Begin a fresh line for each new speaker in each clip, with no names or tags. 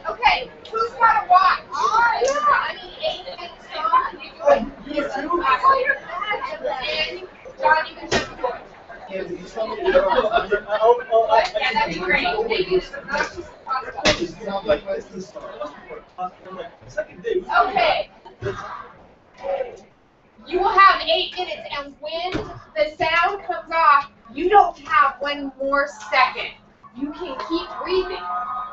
Okay, who's got a watch? I need 8 minutes on. You too? Oh, you're bad. And John, you can jump forward. Yeah, that'd be great. Maybe it's obnoxious Okay. You will have 8 minutes, and when the sound comes off, you don't have 1 more second. You can keep breathing,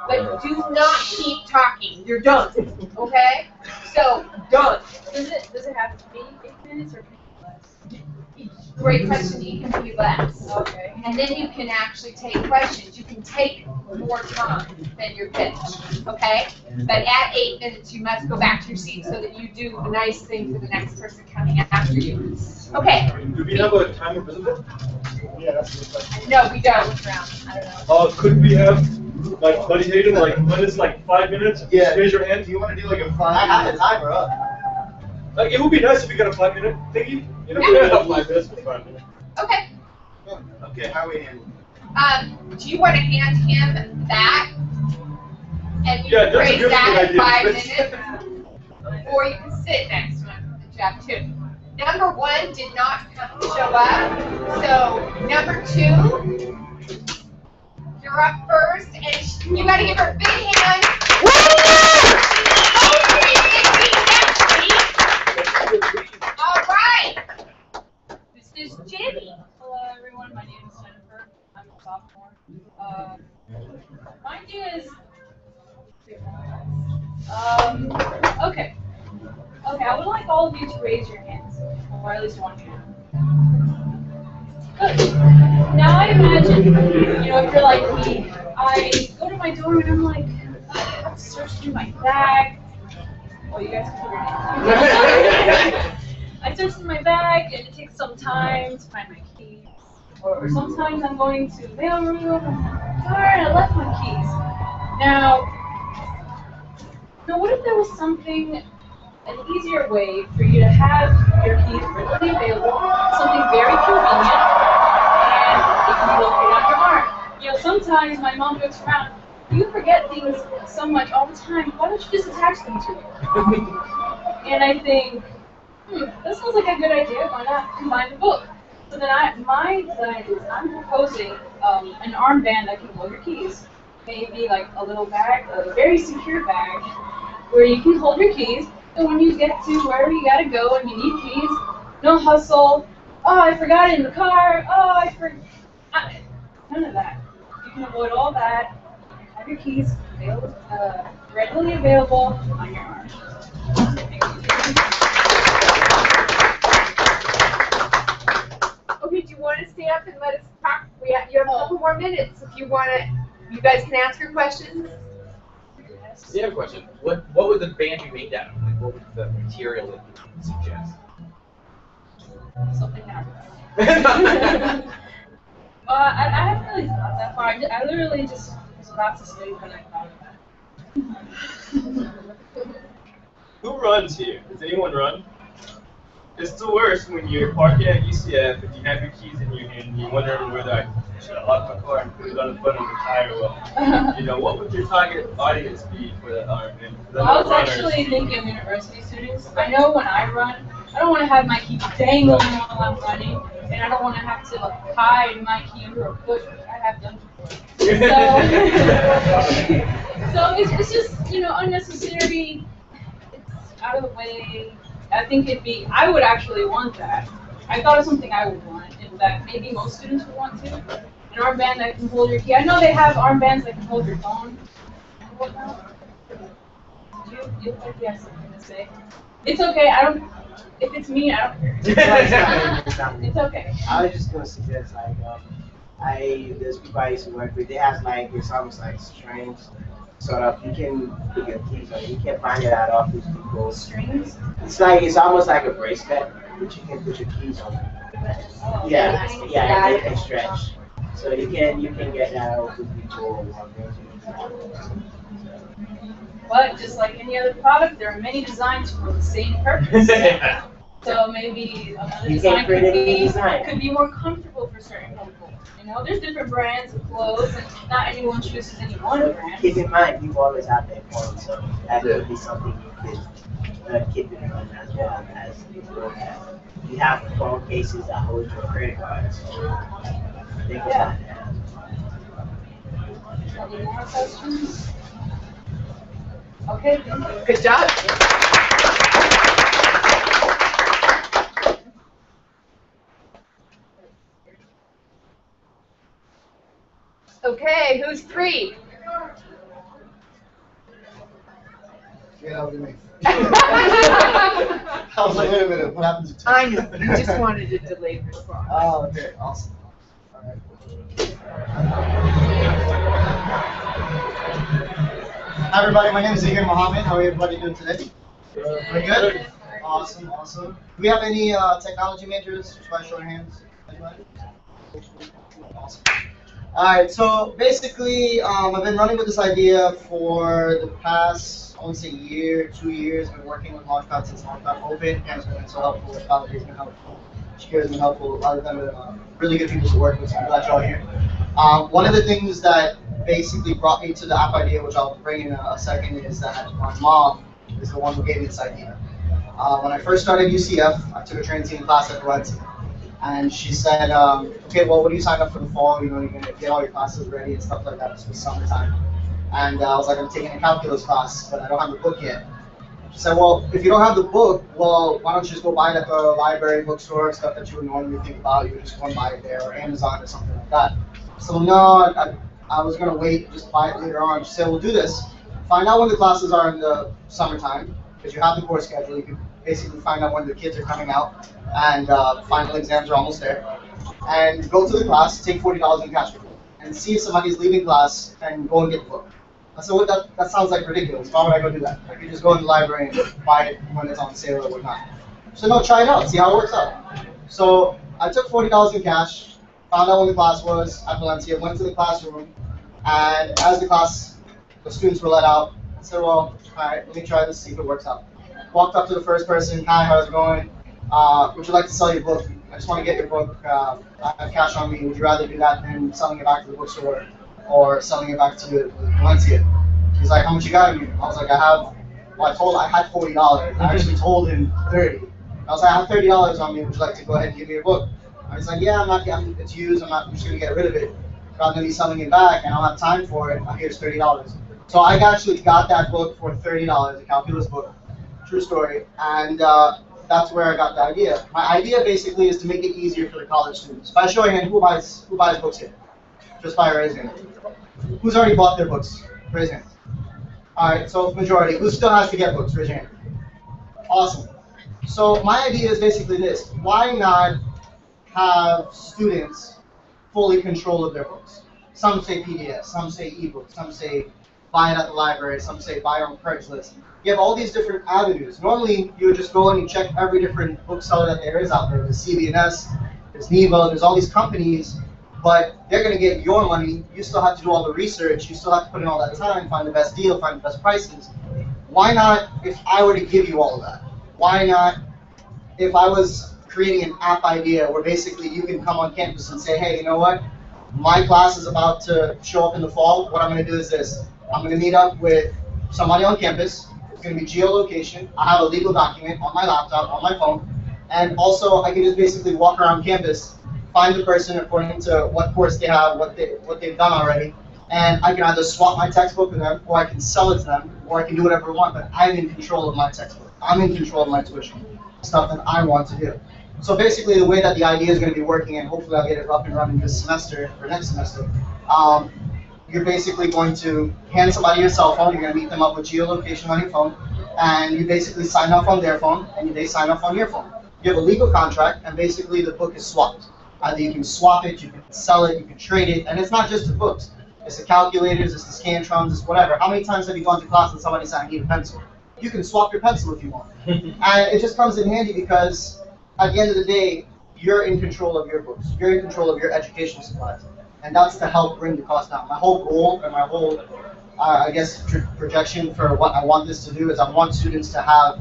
but do not keep talking. You're done. Okay? So, done.
Does it have to be 8 minutes or can it be less?
Great question. It can be less.
Okay.
And then you can actually take questions. You can take more time than you're finished. Okay? But at 8 minutes, you must go back to your seat so that you do the nice thing for the next person coming after you. Okay.
Do we have a timer visible?
Yeah, that's the question.
No, we don't.
I don't know.
Could we have, like, Buddy Hayden, like, when it's like 5 minutes,
Yeah.
raise your hand?
Do you want to do like a 5? I have the timer up.
Like, it would be nice if we got a 5-minute thingy. You know,
Yeah.
we don't have 5 minutes, but 5 minutes.
Okay.
Okay, how are we handling?
Do you want to hand him that? And you
Yeah,
can
that's a
raise
good
that in
idea.
5 minutes. Or you can sit next to him and job 2. Number 1 did not show up. So number 2, you're up first, and you got to give her a big hand. All right. This is Jenny.
Hello everyone, my name is Jennifer. I'm a sophomore. My idea is okay. Okay, I would like all of you to raise your hands, or at least one hand. Good. Now I imagine, if you're like me, I go to my dorm and I'm like, I have to search through my bag. Well, you guys can put your hands. I search through my bag and it takes some time to find my keys. Or sometimes I'm going to the mailroom and darn, I left my keys. Now, what if there was an easier way for you to have your keys readily available, something very convenient, and it can be located on your arm. Sometimes my mom jokes around, you forget things so much all the time, why don't you just attach them to you? And I think, that sounds like a good idea, why not combine the both? So then my design is I'm proposing an armband that can hold your keys. Maybe like a little bag, a very secure bag, where you can hold your keys, and when you get to wherever you gotta go and you need keys, no hustle, oh, I forgot it in the car, oh, none of that. You can avoid all that, and have your keys readily available on your arm. Thank you.
Okay, do you want to stand up and let us talk? You have a couple more minutes if you want to. You guys can ask your questions.
I have a question. What would the band be made out of? Like, what would the material that you would suggest?
Something happened. I haven't really thought that far. I literally just was about to sleep when I thought of that.
Who runs here? Does anyone run? It's the worst when you're parking at UCF and you have your keys in your hand and you're wondering whether I should lock my car and put it on the front of the tire well. What would your target audience be for that arm?
I was actually thinking of university students. I know when I run, I don't want to have my key dangling while I'm running, and I don't want to have to hide my key under a bush, which I have done before. So it's just, unnecessary. It's out of the way. I think I would actually want that. I thought of something I would want, and that maybe most students would want too. An armband that can hold your key. I know they have armbands that can hold your phone and whatnot. You look like you have something to say. It's okay, if it's me, I don't care. It's okay.
I was just gonna suggest there's people I used to work with, they have it's almost like strings. Sort of, you can put your keys on it. You can't find it out office people.
Strings?
It's almost like a bracelet, but you can put your keys on it. Yeah, it can stretch. So you can get that out with people.
But just like any other product, there are many designs for the same purpose. So maybe another
You
design
can't create any design.
could be more comfortable for certain people. You know, there's different brands of clothes, and not anyone chooses any one brand.
Keep in mind, people always have their phone, so that could be something you could keep in mind as well as you look at. You have phone cases that hold your credit card, so think about that.
Any more questions? Okay, thank you.
Good job. Okay, who's 3?
Yeah, that was me. I was like, wait a minute, what happened to
I know, you just wanted a delayed response.
Oh, okay, awesome. All right. Hi everybody, my name is Zahir Mohammed. How are everybody doing today? Pretty good? Awesome, awesome. Do we have any technology majors? Just by show of hands. Anybody? Awesome. Alright, so basically, I've been running with this idea for the past, I want to say year, 2 years. I've been working with Launchpad since Launchpad opened. Campus has been so helpful, Validate's been helpful, Shakira's has been helpful. A lot of them are really good people to work with, so I'm glad y'all here. One of the things that basically brought me to the app idea, which I'll bring in a second, is that my mom is the one who gave me this idea. When I first started UCF, I took a training class at Valencia. And she said, okay, well, when you sign up for the fall, you know, you're going to get all your classes ready and stuff like that. This was summertime. And I was like, I'm taking a calculus class, but I don't have the book yet. She said, well, if you don't have the book, well, why don't you just go buy it at the library, bookstore, stuff that you would normally think about. You would just go and buy it there, or Amazon or something like that. So no, I was going to wait and just buy it later on. She said, well, do this. Find out when the classes are in the summertime, because you have the course schedule. You can basically find out when the kids are coming out, and final exams are almost there. And go to the class, take $40 in cash, and see if somebody's leaving class and go and get the book. I said, well, that sounds like ridiculous. Why would I go do that? I could just go in the library and buy it when it's on sale or whatnot. So no, try it out, see how it works out. So I took $40 in cash, found out when the class was at Valencia, went to the classroom, and as the students were let out, I said, well, all right, let me try this, see if it works out. Walked up to the first person, hi, how's it going? Would you like to sell your book? I just want to get your book. I have cash on me. Would you rather do that than selling it back to the bookstore or selling it back to Valencia? He's like, how much you got on you? I was like, I had $40. I actually told him 30. I was like, I have $30 on me. Would you like to go ahead and give me your book? He's like, yeah, it's used. I'm just going to get rid of it. Rather than me selling it back and I don't have time for it, here's $30. So I actually got that book for $30, a calculus book. True story. And that's where I got the idea. My idea basically is to make it easier for the college students. By showing hand, who buys books here? Just by raising hand. Who's already bought their books? Raise hand. Alright, so majority. Who still has to get books? Raise your hand. Awesome. So my idea is basically this. Why not have students fully control of their books? Some say PDF, some say ebooks, some say buy it at the library, some say buy it on Craigslist. You have all these different avenues. Normally, you would just go and you check every different bookseller that there is out there. There's CB&S, there's Nevo, there's all these companies, but they're going to get your money. You still have to do all the research. You still have to put in all that time, find the best deal, find the best prices. Why not if I were to give you all of that? Why not if I was creating an app idea where basically you can come on campus and say, hey, you know what? My class is about to show up in the fall. What I'm going to do is this. I'm going to meet up with somebody on campus. It's going to be geolocation. I have a legal document on my laptop, on my phone. And also, I can just basically walk around campus, find the person according to what course they have, what they've done already. And I can either swap my textbook with them, or I can sell it to them, or I can do whatever I want, but I'm in control of my textbook. I'm in control of my tuition, stuff that I want to do. So basically, the way that the idea is going to be working, and hopefully I'll get it up and running this semester, or next semester, you're basically going to hand somebody your cell phone, you're going to meet them up with geolocation on your phone, and you basically sign up on their phone, and they sign up on your phone. You have a legal contract, and basically the book is swapped. Either you can swap it, you can sell it, you can trade it, and it's not just the books. It's the calculators, it's the Scantrons, it's whatever. How many times have you gone to class and somebody said, I need a pencil? You can swap your pencil if you want. And it just comes in handy because at the end of the day, you're in control of your books. You're in control of your education supplies. And that's to help bring the cost down. My whole goal and my whole I guess, projection for what I want this to do is I want students to have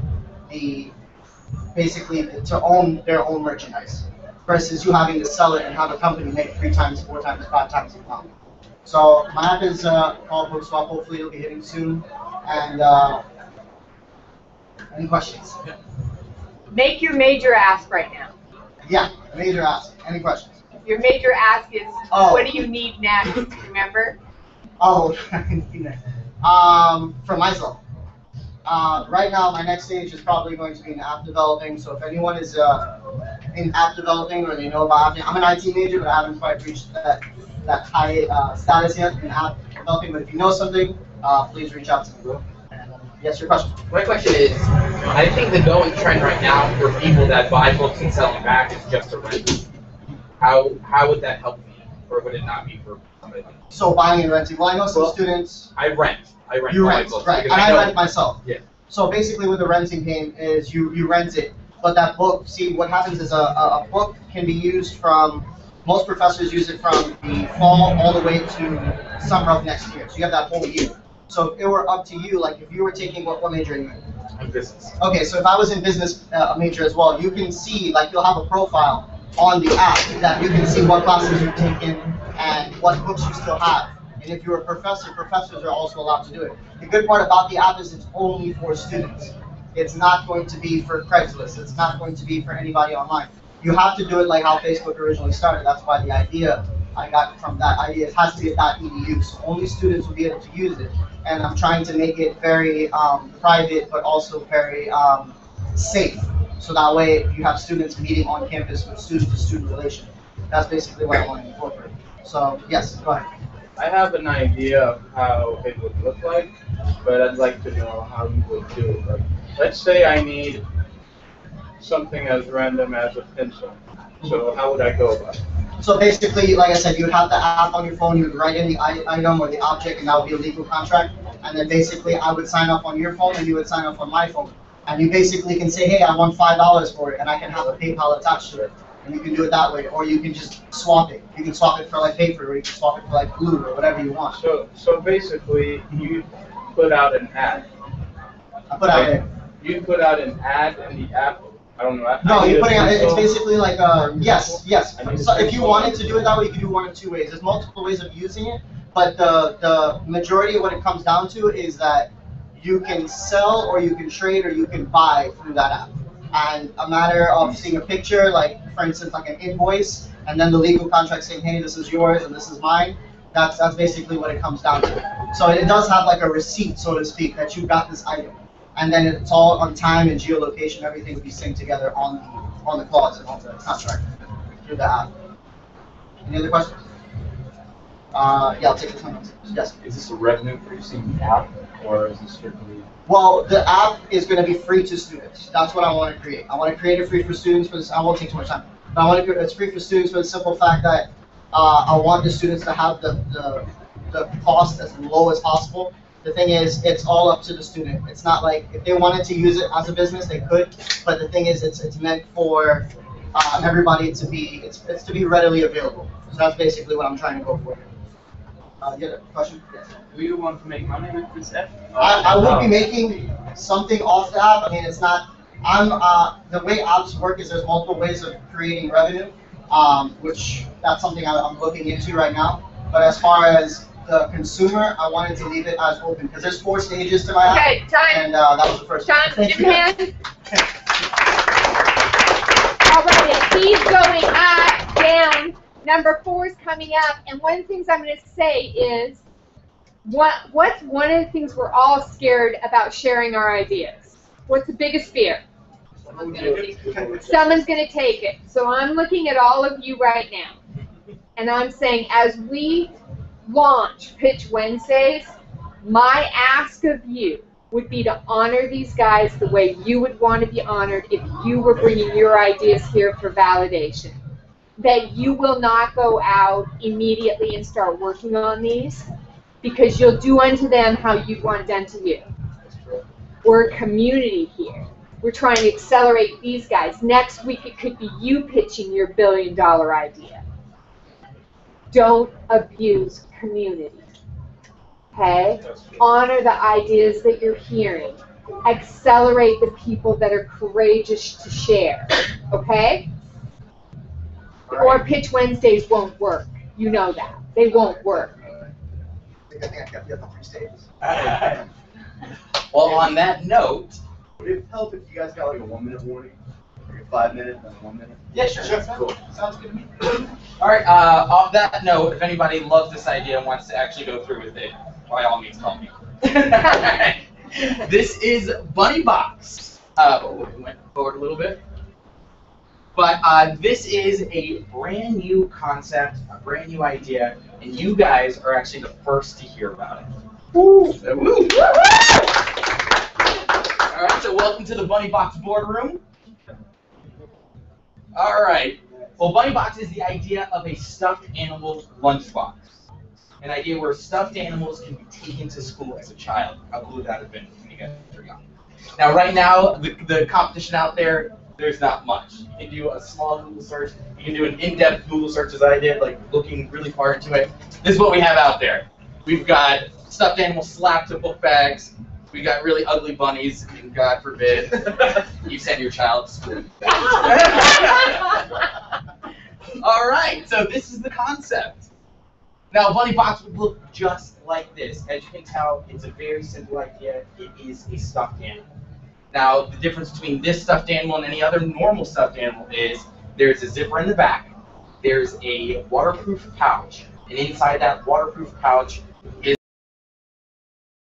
basically to own their own merchandise versus you having to sell it and have a company make 3 times, 4 times, 5 times the amount. So my app is called Bookswap. Hopefully it'll be hitting soon. And any questions?
Make your major ask right now.
Yeah, major ask. Any questions?
Your major ask is,
Oh.
what do you need next? Remember?
Oh, for myself. Right now, my next stage is probably going to be in app developing. So if anyone is in app developing or they know about app, I'm an IT major, but I haven't quite reached that high status yet in app developing. But if you know something, please reach out to me. And, yes, your question.
My question is, I think the going trend right now for people that buy books and sell them back is just to rent. How would that help me, or would it not be for somebody like me?
So buying and renting. Well, I know some students.
I rent
You
my
rent,
books.
right? And
because
I
know-
rent myself.
Yeah.
So basically, what the renting game is, you rent it, but that book. See, what happens is a book can be used from. Most professors use it from the fall all the way to summer of next year. So you have that whole year. So if it were up to you, like if you were taking what major are you in?
I'm business.
Okay, so if I was in business major as well, you can see, like you'll have a profile on the app that you can see what classes you've taken and what books you still have. And if you're a professor, professors are also allowed to do it. The good part about the app is it's only for students. It's not going to be for Craigslist. It's not going to be for anybody online. You have to do it like how Facebook originally started. That's why the idea I got from that idea, it has to be a .edu, so only students will be able to use it. And I'm trying to make it very private, but also very safe. So that way you have students meeting on campus with student-to-student relation. That's basically what I want to incorporate. So yes, go ahead.
I have an idea of how it would look like, but I'd like to know how you would do it. Like, let's say I need something as random as a pencil. So how would I go about it?
So basically, like I said, you would have the app on your phone, you would write in the item or the object, and that would be a legal contract. And then basically, I would sign up on your phone, and you would sign up on my phone. And you basically can say, hey, I want $5 for it, and I can have a PayPal attached to it. And you can do it that way, or you can just swap it. You can swap it for like paper, or you can swap it for like glue, or whatever you want.
So basically, you put out an ad.
I put out
You put out an ad in the app. I don't know.
No,
I need
you're
a
putting out, it's
pencil.
basically like, yes.
I need
So
a
if you
pencil.
wanted to do it that way, you could do one of 2 ways. There's multiple ways of using it, but the majority of what it comes down to is that you can sell or you can trade or you can buy through that app. And a matter of seeing a picture, like for instance, like an invoice, and then the legal contract saying, hey, this is yours and this is mine, that's basically what it comes down to. So it does have like a receipt, so to speak, that you got this item. And then it's all on time and geolocation, everything will be synced together on the clause and on the contract through the app. Any other questions? Yeah, I'll take this one. Yes.
Is this a revenue-producing app, or is this strictly?
Well, the app is going to be free to students. That's what I want to create. I want to create it free for students. For this, I won't take too much time. But I want to create it's free for students for the simple fact that I want the students to have the cost as low as possible. The thing is, it's all up to the student. It's not like if they wanted to use it as a business, they could. But the thing is, it's meant for everybody to be it's to be readily available. So that's basically what I'm trying to go for. You have a question? Yes.
Do you want to make money with this app?
I would be making something off the app. I mean, it's not. The way apps work is there's multiple ways of creating revenue, which that's something I'm looking into right now. But as far as the consumer, I wanted to leave it as open because there's 4 stages to my app.
Okay, time.
And that was the first one.
John,
Thank
give
you.
hand. All right, keep going up, down. Number 4 is coming up, and one of the things I'm going to say is, what's one of the things we're all scared about sharing our ideas? What's the biggest fear? Someone's going to take it. So I'm looking at all of you right now, and I'm saying, as we launch Pitch Wednesdays, my ask of you would be to honor these guys the way you would want to be honored if you were bringing your ideas here for validation. That you will not go out immediately and start working on these, because you'll do unto them how you'd want done to you. We're a community here. We're trying to accelerate these guys. Next week it could be you pitching your $1 billion idea. Don't abuse community. Okay? Honor the ideas that you're hearing. Accelerate the people that are courageous to share. Okay? Or Pitch Wednesdays won't work. You know that. They won't work.
I think I got the 3 stages.
Well, on that note,
Would it help if you guys got like a 1-minute warning? Like a 5 minute and 1 minute?
yeah, sure.
Cool.
Sounds good to me.
All right. On that note, if anybody loves this idea and wants to actually go through with it, by all means, call me. This is Bunny Box. We went forward a little bit. But this is a brand new concept, a brand new idea, and you guys are actually the first to hear about it. Woo! Woo! All right, so welcome to the Bunny Box boardroom. All right. Well, Bunny Box is the idea of a stuffed animal lunchbox. An idea where stuffed animals can be taken to school as a child. How cool would that have been when you guys were young? Now, right now, the competition out there, there's not much. You can do a small Google search. You can do an in-depth Google search as I did, like looking really far into it. This is what we have out there. We've got stuffed animals slapped to book bags. We got really ugly bunnies, and God forbid you send your child to school. All right, so this is the concept. Now, Bunny Box would look just like this. As you can tell, it's a very simple idea. It is a stuffed animal. Now, the difference between this stuffed animal and any other normal stuffed animal is there's a zipper in the back, there's a waterproof pouch, and inside that waterproof pouch is